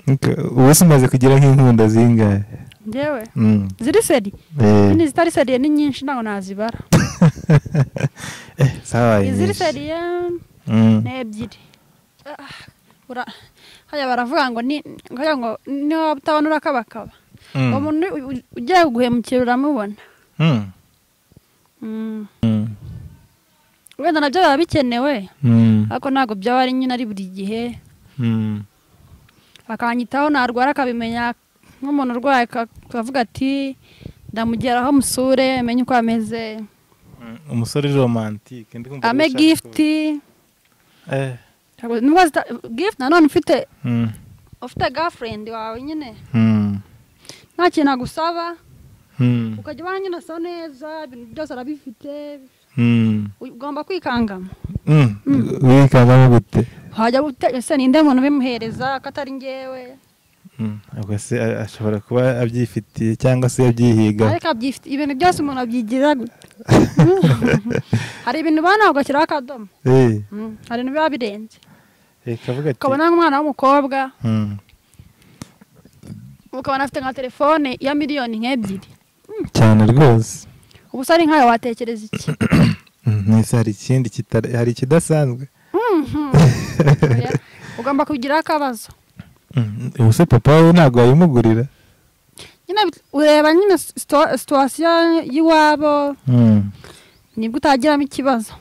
ubu umaze kugira nk'inkunda zingahe? Ngewe ziri seri ni zitari seri ni nyinshi ntago nazibara. Sawa ziri seri ne ebyiri. Haya baravuga ngo ni niba utabonura kabakaba umuntu ugiye guhemukira uramubona. Wenda nabyo biba bikenewe ariko ntago byaba ari nyine ari buri gihe. Akanyitaho narwara akabimenya nk'umuntu urwaye akavuga ati ndamugeraho musure menye uko ameze. Umusore romantique ame gift gift nanone ufite girlfriend wawe nyine nta kintu agusaba ukajya ubana nyine asa neza ibintu byose arabifite ugomba kwikangamo. Wikangamo gute? Hajya ese ninde muntu bimuhereza katari ngewe? Ubwo se ashobora kuba abyifitiye cyangwa se yabyihiga. Ariko abyifitiye ibintu byose umuntu abyigira gute? Hari ibintu bana ugashyiraho akadomo. Hari ibintu biba birenze. Kavuga ati ukabona nk'umwana w'umukobwa ukabona afite nka telefone ya miliyoni nk'ebyiri cyane rwose. Ubu se ari nkayo watekereza iki? Nese hari ikindi hari ikidasanzwe. Ugomba kugira akabazo. Ubuse papa we ntabwo yayimugurira? Nyine ureba nyine situation y'iwabo nibwo utagiramo ikibazo.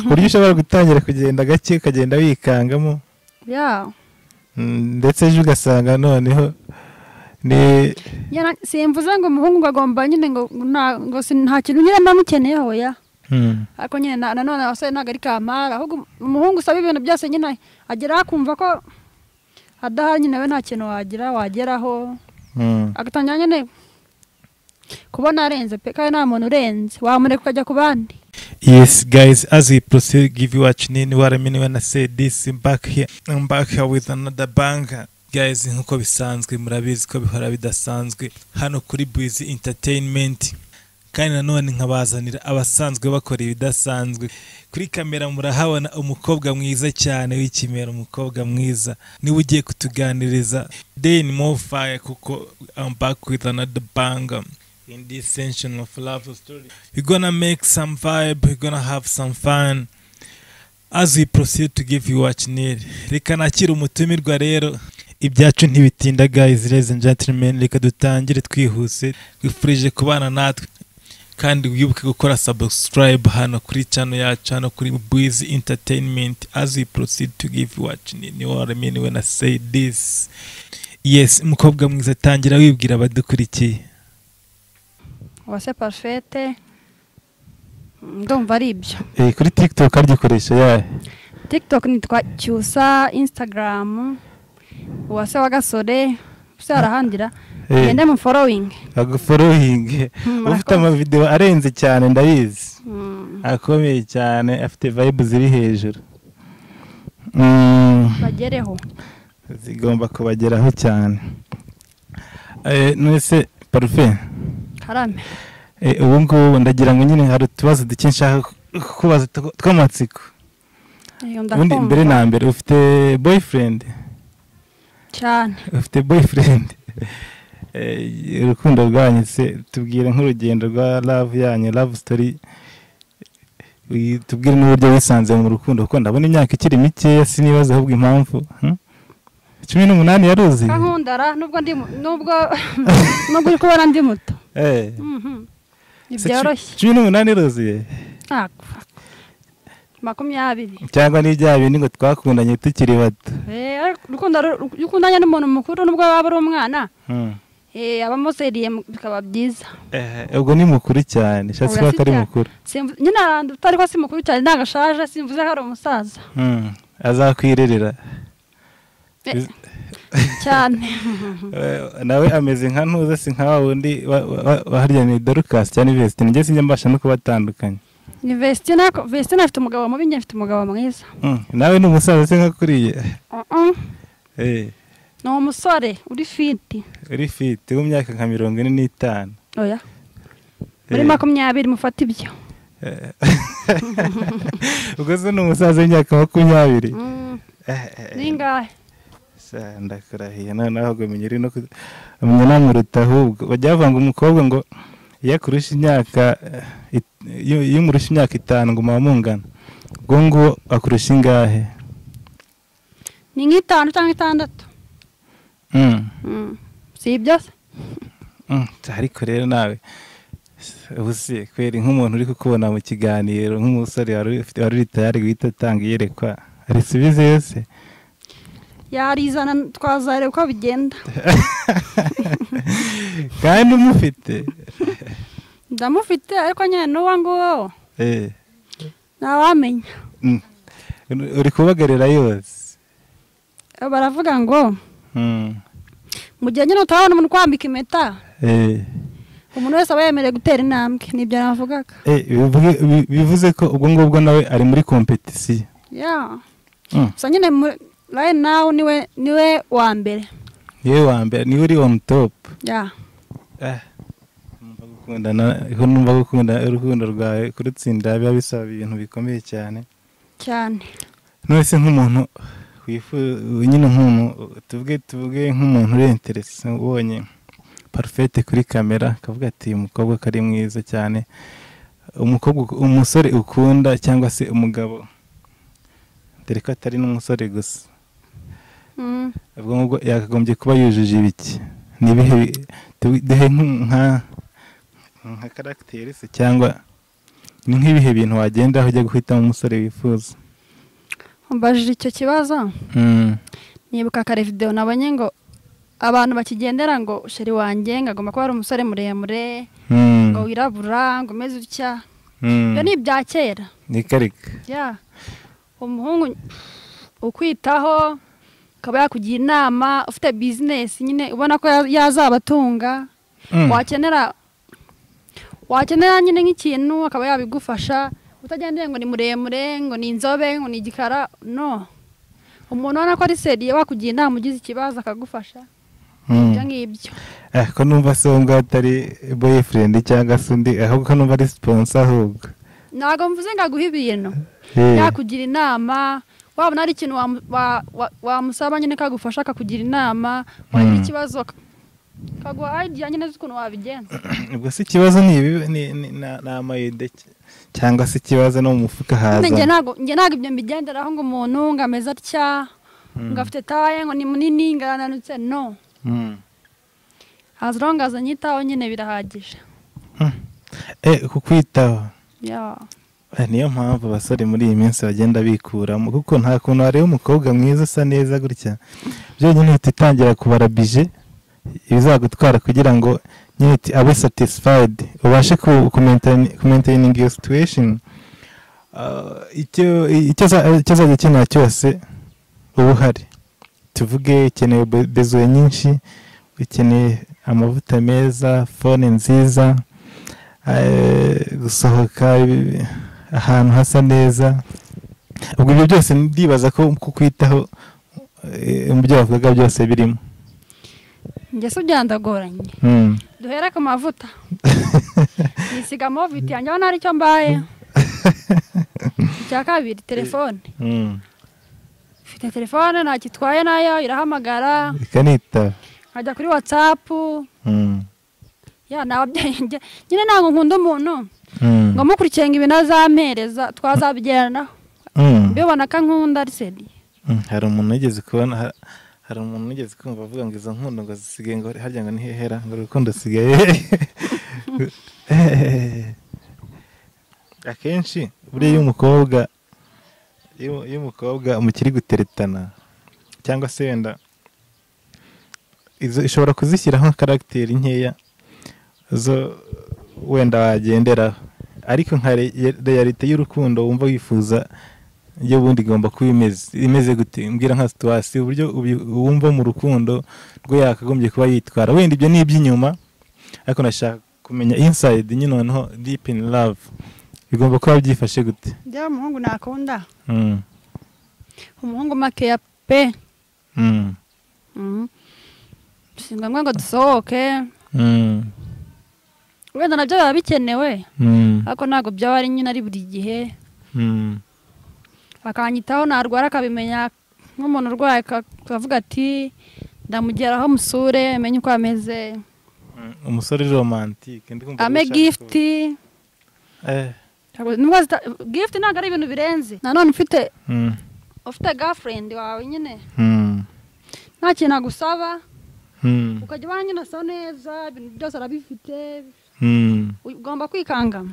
Buryo ushobora gutangira kugenda gake ukagenda wikangamo. Ndetse ejo ugasanga noneho ni simvuze ngo umuhungu agomba nyine ngo nta kintu nyine ndamukeneyeho ya. Ariko nyine nanone abasore ntabwo ari kamara ahubwo umuhungu usaba ibintu byose nyine agera akumva ko adahari nyine we nta kintu wageraho agatangira nyine kubona arenze pe kandi nta muntu urenze wamureka ukajya ku bandi. Yes guys, as we proceed give you what you need. What I mean when I say this, I'm back here with another banger. Guys, nkuko bisanzwe murabizi ko bihora bidasanzwe hano kuri Bwizi Entertainment, kandi nanone nkabazanira abasanzwe bakora ibidasanzwe. Kuri kamera murahabona umukobwa mwiza cyane w'ikimera, umukobwa mwiza niwe ugiye kutuganiriza then more fire kuko I'm back with another banger in this section of love story. We're gonna make some vibe, we're gonna have some fun as we proceed to give you what you need. Reka nakira umutumirwa rero, ibyacu ntibitinda guys, ladies and gentlemen, reka dutangire twihuse. Twifurije kubana natwe kandi wibuke gukora subscribe hano kuri channel yacu hano kuri Bwizi Entertainment as we proceed to give you what you need. You know what I mean when I say this. Yes, mukobwa mwiza tangira wibwira abadukurikiye. Wase parfait ndumva ari ibyo. Kuri TikTok argikoresha yahe? TikTok nitwa Cyusa, Instagram Wase wa Gasore usarahandira ngende mu following. Following ufite ama video arenze cyane ndayizi. Akomeye cyane afite vibe ziri hejuru. Bagereho zigomba kubageraho cyane. Nese parfait karame. Ubu ngubu ndagira ngo nyine hari utubazo duke nshaka kubaza tw'amatsiko. Ubundi mbere na mbere ufite boyfriend? Cyane. Ufite boyfriend? Urukundo rwanyu se tubwire nk'urugendo rwa love yanyu, love story. Tubwire n'uburyo wisanze mu rukundo kuko ndabona imyaka ikiri mikeya sinibaza ahubwo impamvu. 18 yaruzi. Kankundara nubwo uri kubona ndi muto. Ibyoroshye. 18 yaruzi. 20. Cyangwa n'ibyawe ngo twakundanye tukiri bato. Ukundanye n'umuntu mukuru nubwo waba ari umwana. Abamoseriye bikaba byiza. Ubwo ni mukuru cyane, shatse ko ari mukuru. Nyine arandi utari ko si mukuru cyane nagashaje simvuze ko ari umusaza. Azakwirerera. Cyane. Nawe ameze nka ntuza si nka wundi waharyanye Dorcas cyane Vesti, nge sinjye mbasha no kubatandukanya. Ni Vesti afite umugabo mubi, njye afite umugabo mwiza. Nawe ni umusaza se nka kuriye? No umusore uri fit. Uri fit mu myaka nka 45. Oya. Muri 20 mufata ibyo. Ubwo se ni umusaza w'imyaka 20. Ningahe? ndakurahiye noneho ahubwo menya uri no umenya namuruta ahubwo bajya bavuga ngo umukobwa ngo iyo akurusha imyaka iyo umurusha imyaka 5 ngo muba mungana ubwo ngo akurusha ingahe ni nk'itanu cyangwa 6 si ibyo se ariko rero nawe ubuse kweri nk'umuntu uri kukubona mu kiganiro nk'umusore wari tayari guhita atanga iyerekwa ari subize yose yarizana twazare uko bigenda kandi umufite ndamufite ariko nyine n'uwa nguwo ntawamenya uri kubagarira yose baravuga ngo mu gihe nyine utabona umuntu kwambika impeta umuntu wese aba yemerewe gutera intambwe nibyo navugaga bivuze ko ubwo ngubwo nawe ari muri kompetisiyo gusa nyine right now niwe wa mbere niwe uri on top numva gukunda urukundo rwawe kurutsinda biba bisaba ibintu bikomeye cyane nose nk'umuntu nyine nk'umuntu tuvuge nk'umuntu uri interesi ubonye parfait kuri kamera akavuga ati umukobwa kari mwiza cyane umusore ukunda cyangwa se umugabo dore ko atari n'umusore gusa ubwo ngubwo yakagombye kuba yujuje ibiki nibihe duhe nka karagiteri se cyangwa ni nk'ibihe bintu wagenda ujya guhitamo umusore wifuza mbajije icyo kibazo nibuka kare video nabonye ngo abantu bakigendera ngo sheri wanjye ngagomba kuba ari umusore muremure ngo wirabura ngo meze utya iyo ni ibya kera ni karika umuhungu ukwitaho akaba yakugira inama ufite business nyine ubona ko yazabatunga wakenera nyine nk'ikintu akaba yabigufasha utagendeye ngo ni muremure ngo ni inzobe ngo ni igikara no umuntu ubona ko ari seriye wakugira inama ugize ikibazo akagufasha ibyo ngibyo ko numva se ngo atari boyfriend cyangwa se undi ahubwo ko numva ari sponsor ahubwo ntabwo mvuze ngo aguhe ibintu yakugira inama wabona ari ikintu wamusaba nyine kagufasha akakugira inama wagira ikibazo kaguha idea nyine z'ukuntu wabigenza ubwo se ikibazo ni amayide cyangwa se ikibazo no mu mufuka haza njye ntabwo ibyo mbigenderaho ngo umuntu ngo ameze atya ngo afite taye ngo ni munini ngo arananutse no as long as anyitaho nyine birahagije kukwitaho niyo mpamvu abasore muri iyi minsi bagenda bikuramo kuko nta kuntu wareba umukobwa mwiza usa neza gutya byonyine uhita utangira kubara bije ibizagutwara kugira ngo nyine abe satisfied ubashe kumaintaining your situation icyo azajya ukenera cyose uba uhari tuvuge ukeneye bezuwe nyinshi ukeneye amavuta meza fone nziza gusohoka ahantu hasa neza ubwo ibyo byose ndibaza ko kukwitaho mu byo bavuga byose birimo njye se byandagoranye duhere ku mavuta nisiga amaviti yanjye abona aricyo mbaye icya kabiri telefone mfite telefone ntakitwaye nayo irahamagara ikanita nkajya kuri WhatsApp n'ababyeyi nyine ntabwo nkunda umuntu ngo mukurikiye ngo ibintu azampereza twazabigeranaho mbibona ko nkunda ari sedi hari umuntu wigeze kubona hari umuntu wigeze kumva avuga ngo izo nkundo ngo zisigaye ngo harya ngo nihehera ngo urukundo sigaye akenshi buriya iyo umukobwa mukiri guteretana cyangwa se wenda ishobora kuzishyiraho karagiteri nkeya zo wenda wagenderaho ariko nka realite y'urukundo wumva wifuza iyo bundi igomba kuba imeze gute mbwira nka situation uburyo wumva mu rukundo rwo yakagombye kuba yitwara wenda ibyo ni iby'inyuma ariko nashaka kumenya inside nyine noneho deep in love bigomba kuba byifashe gute bya umuhungu nakunda umuhungu makeya pe singamwa ngo dusohoke wenda nabyo biba bikenewe ariko ntabwo byaba ari nyine ari buri gihe bakanyitaho narwara akabimenya nk'umuntu urwaye akavuga ati ndamugeraho musure menye uko ameze. Umusore romantique ame gift gift ntabwo ari ibintu birenze. Nanone ufite girlfriend wawe nyine nta kintu agusaba ukajya ubana nyine asa neza ibintu byose arabifite ugomba kwikangamo.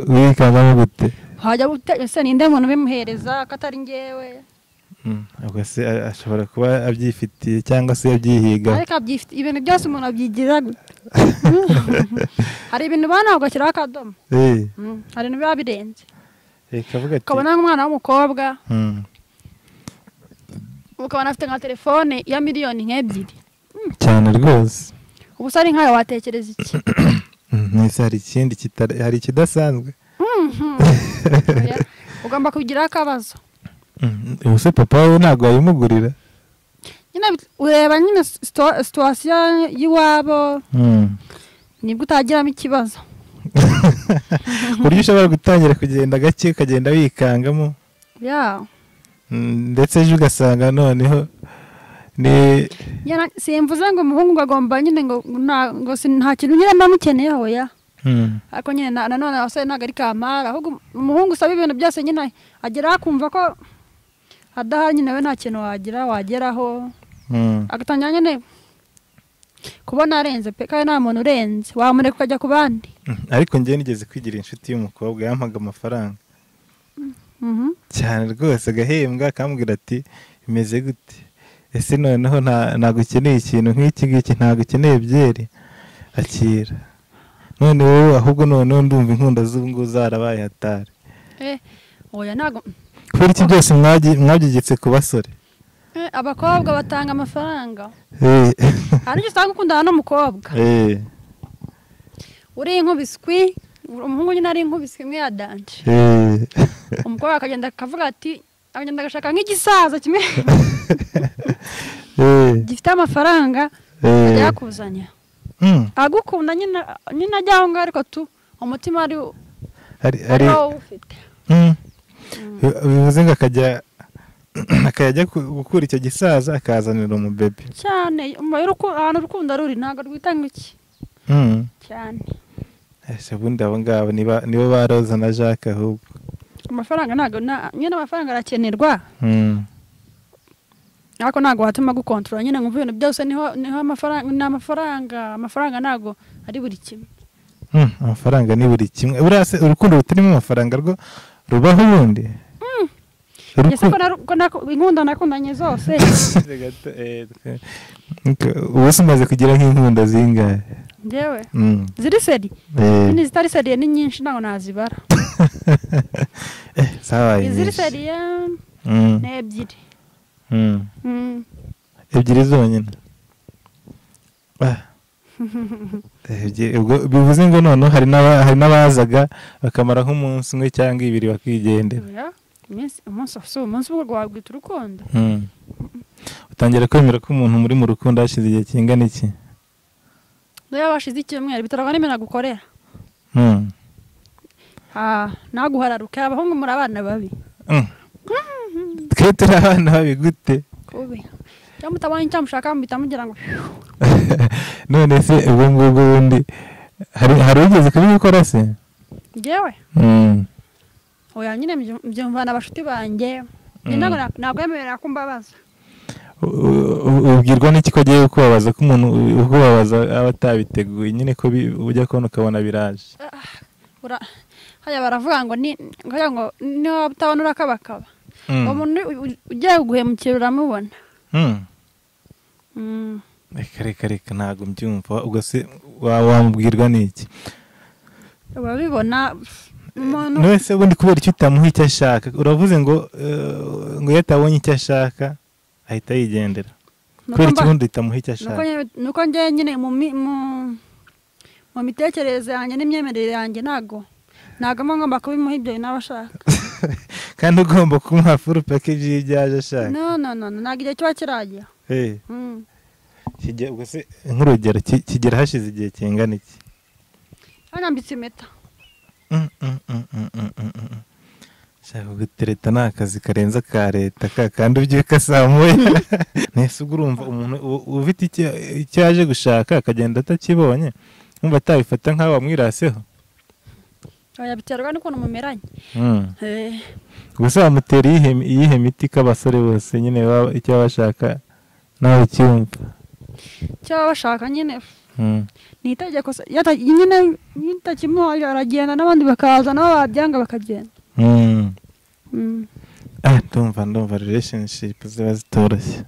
Wikangamo gute? Hajya ese ninde muntu bimuhereza katari ngewe? Ubwo se ashobora kuba abyifitiye cyangwa se yabyihiga. Ariko abyifitiye ibintu byose umuntu abyigira gute? Hari ibintu bana ugashyiraho akadomo. Hari ibintu biba birenze. Kavuga ati ukabona nk'umwana w'umukobwa ukabona afite nka telefone ya miliyoni nk'ebyiri cyane rwose. Ubu se ari nkayo watekereza iki? Nese hari ikindi hari ikidasanzwe. Ugomba kugira akabazo. Ubuse papa we ntabwo yayimugurira? Nyine ureba nyine situation y'iwabo nibwo utagiramo ikibazo. Buryo ushobora gutangira kugenda gake ukagenda wikangamo. Ndetse ejo ugasanga noneho ni simvuze ngo umuhungu agomba nyine ngo nta kintu nyine ndamukeneyeho ya. Ariko nyine nanone abasore ntabwo ari kamara, ahubwo umuhungu usaba ibintu byose nyine agera akumva ko adahari nyine we nta kintu wageraho. Agatangira nyine kubona arenze pe kandi nta muntu urenze wamureka ukajya ku bandi. Ariko njye nigeze kwigira inshuti y'umukobwa yampaga amafaranga cyane rwose agahembwa akambwira ati bimeze gute? Ese noneho ntabwo ukeneye ikintu nk'iki ngiki, ntabwo ukeneye byeri, akira. None wowe ahubwo noneho ndumva inkunda z'ubungu zarabaye hatari. Oya ntabwo kubera iki byose mwabyigetse ku basore. Abakobwa batanga amafaranga. Ariko usanga ukundana n'umukobwa uri inkubiswi, umuhungu nyine ari inkubiswi imwe ya danje. Umukobwa akagenda akavuga ati agenda agashaka nk'igisaza kimwe gifite amafaranga ajya yakuzanya agukunda nyine ajya aho ngaho ariko umutima ari wowe ufite. Bivuze ngo akajya gukura icyo gisaza akazanira umubebe cyane. Ahantu urukundo ruri ntabwo rwitanga iki cyane. Ese bundi abo ngabo nibo baroza na Jacques ahubwo. Amafaranga ntabwo nyine amafaranga arakenerwa ariko ntabwo watuma gukontorora nyine ngo ibintu byose niho amafaranga ntabwo ari buri kimwe. Amafaranga ni buri kimwe. Burase urukundo rutarimo amafaranga rwo rubaho ubundi. Inkunda nakundanye zose. Ubu se umaze kugira nk'inkunda zingahe? Njyewe ziri seri nyine zitari seri ni nyinshi ntabwo nazibara. Ziri seri ni ebyiri. Ebyiri zonyine. Bivuze ngo noneho hari n'abazaga bakamara nk'umunsi umwe cyangwa ibiri bakigendera. Umunsi ubwo wabwita urukundo. Utangira kwemera ko umuntu muri mu rukundo hashize igihe kingana iki? Niyo washize icyumweru bitarwa n'ibintu agukorera. Naguhararuka abahungu muri abana babi. Twe turi abana babi gute? Kubi. Cyangwa mutabonye icyo mushaka mubitamugira ngo. None se ubwo ngubwo bundi hari ugeze kubikora se? Njyewe? Oya nyine mbyumva n'abashuti banjye. Ntabwo yemerera ko mbabaza. Ubwirwa n'iki ko agiye kubabaza ko umuntu ukubabaza aba atabiteguye nyine ko ujya kubona ukabona biraje. Haya baravuga ngo niba utabona urakabakaba. Umuntu ugiye guhemukira uramubona. Reka ntabwo mbyumva. Ubwo se wamubwirwa n'iki? Urabibona wese ubundi kubera icyo utamuha icyo ashaka. Uravuze ngo iyo atabonye icyo ashaka ahita yigendera. Kubera iki ubundi utamuha icyo ashaka? Nuko njye nyine mu mitekerereze yanjye n'imyemerere yanjye ntabwo ngomba kubimuha ibyo nawe ashaka. Kandi ugomba kumuha full package y'ibyaje ashaka. No ntabwo igihe kiba kirajya. Ubwo se nk'urugero kigera hashize igihe kingana iki? Anyambitse impeta. shaka gutereta ni akazi karenze ka leta kandi ubyuka saa moya nese ubwo urumva umuntu ufite icyo yaje gushaka akagenda atakibonye umva atabifata nk'aho wamwiraseho oya biterwa n'ukuntu mumeranye gusa wamutera iyihe miti k'abasore bose nyine icyo bashaka nawe ucyumva icyo baba bashaka nyine ni itegeko nyine nitakimuha aragenda n'abandi bakaza nabo babyanga bakagenda ndumva relationship ziba zitoroshye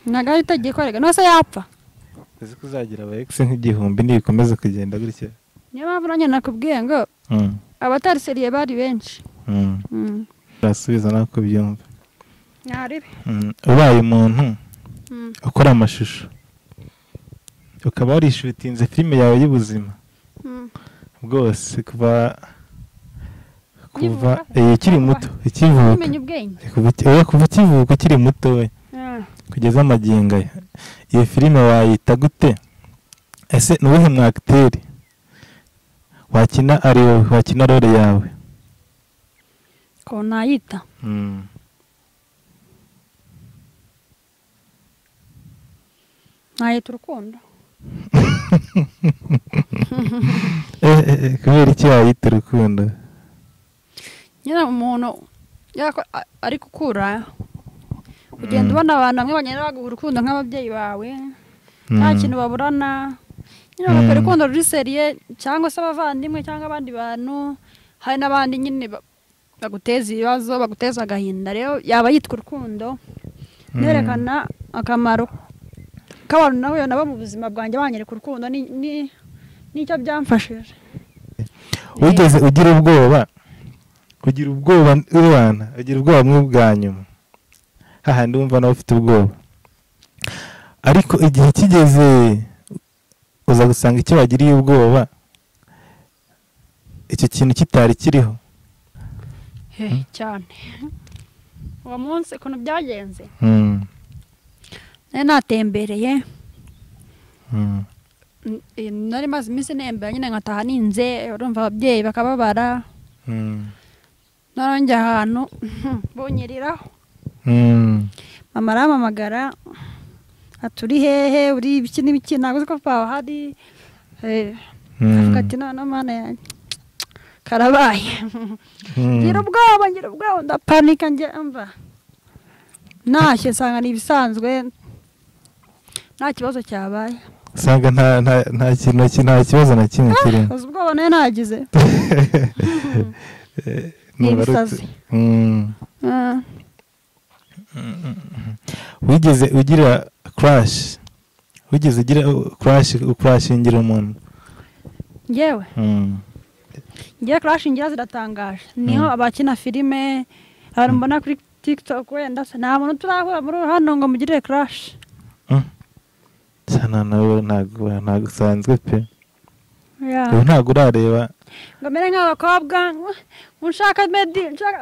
ntabwo ari itegeko rega nose yapfa uzi ko uzagira aba ex nk'igihumbi nibikomeza kugenda gutya niyo mpamvu nanjye nakubwiye ngo abatari seriye bari benshi urasubiza nawe uko byumva ntaribe ubaye umuntu ukora amashusho ukaba warishutinze filime yawe y'ubuzima bwose kuva ukiri muto ikivuka kuva ukivuka ukiri mutoya kugeza amagingo aya iyo filime wayita gute ese ni uwuhe mwakiteri wakina ari wowe wakina role yawe ko nayita nayita urukundo kubera iki wayita urukundo nyine umuntu ari gukura ugenda ubona abantu bamwe bagenda baguha urukundo nk'ababyeyi bawe nta kintu baburana nyine bakora urukundo ruri seriye cyangwa se abavandimwe cyangwa abandi bantu hari n'abandi nyine baguteza ibibazo baguteza agahinda rero yaba yitwa urukundo nerekana akamaro k'abantu nawe nabo mu buzima bwanjye banyereka urukundo n'icyo byamfashije wigeze ugira ubwoba ubana ugira ubwoba bumwe bwa nyuma hahandi wumva nawe ufite ubwoba ariko igihe kigeze uza gusanga icyo wagiriye ubwoba icyo kintu kitari kiriho cyane uwo munsi ukuntu byagenze nari natembereye nari maze iminsi nembera nyine nkataha ninze urumva ababyeyi bakababara narongeye ahantu bunyiriraho mama arampamagara aturi hehe uri ibiki n'ibiki ntabwo uzi ko papa hari avuga ati none mana yanjye karabaye ngira ubwoba ndapanika mva ntashye nsanga ni ibisanzwe nta kibazo cyabaye usanga nta kibazo na kimwe kirimo uzi ubwoba nayo nagize ni ibisazi wigeze ugira crash ukurashingira umuntu ngewe ngewe kurashingira ziratangaje niho abakina filime abantu mbona kuri TikTok wenda se nta muntu turahura muri hano ngo mugirire crash cyane nawe ntabwo usanzwe pe ubu ntabwo urareba ngo mere nk'abakobwa nshaka medi nshaka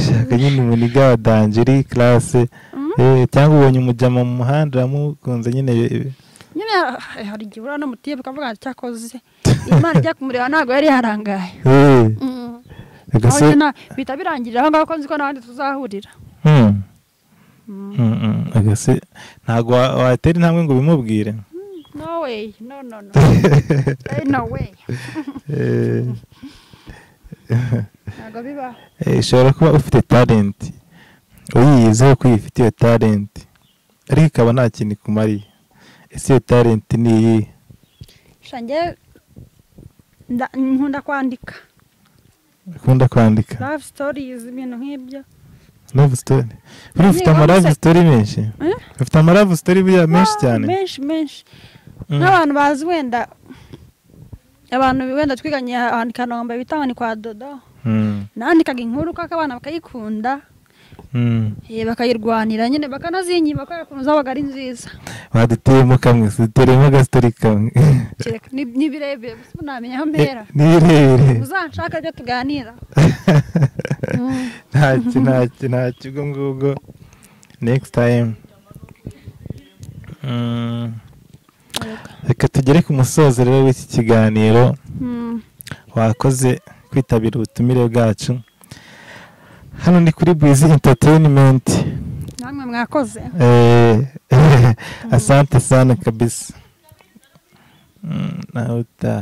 shaka nyine umuniga wa dangeri classe cyangwa ubonye umujama mu muhanda uramukunze nyine hari igihe ura no mutiye bakavuga ati cyakoze imana ijya kumureba ntabwo yari yarangaye bita birangirira aho ngaho ko nzi ko n'abandi tuzahurira agase ntabwo watera intambwe ngo bimubwire no way no no way ntabwo bibaho ushobora kuba ufite talent uyiyizeho ko uyifite iyo talent ariko ikaba nta kintu ikumariye ese iyo talent ni iyi shange nkunda kwandika love stories ibintu nk'ibyo love story ufite amalove story menshi ufite amalove story bya menshi cyane menshi n'abantu bazi wenda abantu wenda twiganye ahantu Kanombe bitanga ni kwa Dodo nandikaga inkuru kaka abana bakayikunda bakayirwanira nyine bakanazinyima ko kuntu zabaga ari nziza baduteyemo kamwe duteremo gastori kamwe ni birebire bunamenya aho mpera ni birebire uzanshaka byo tuganira nta kigo ngubwo next time reka tugere ku musozo rero w'iki kiganiro wakoze kwitabira ubutumire bwacu hano ni kuri Bwiza Entertainment. namwe mwakoze. Asante sana kabisa. Na uta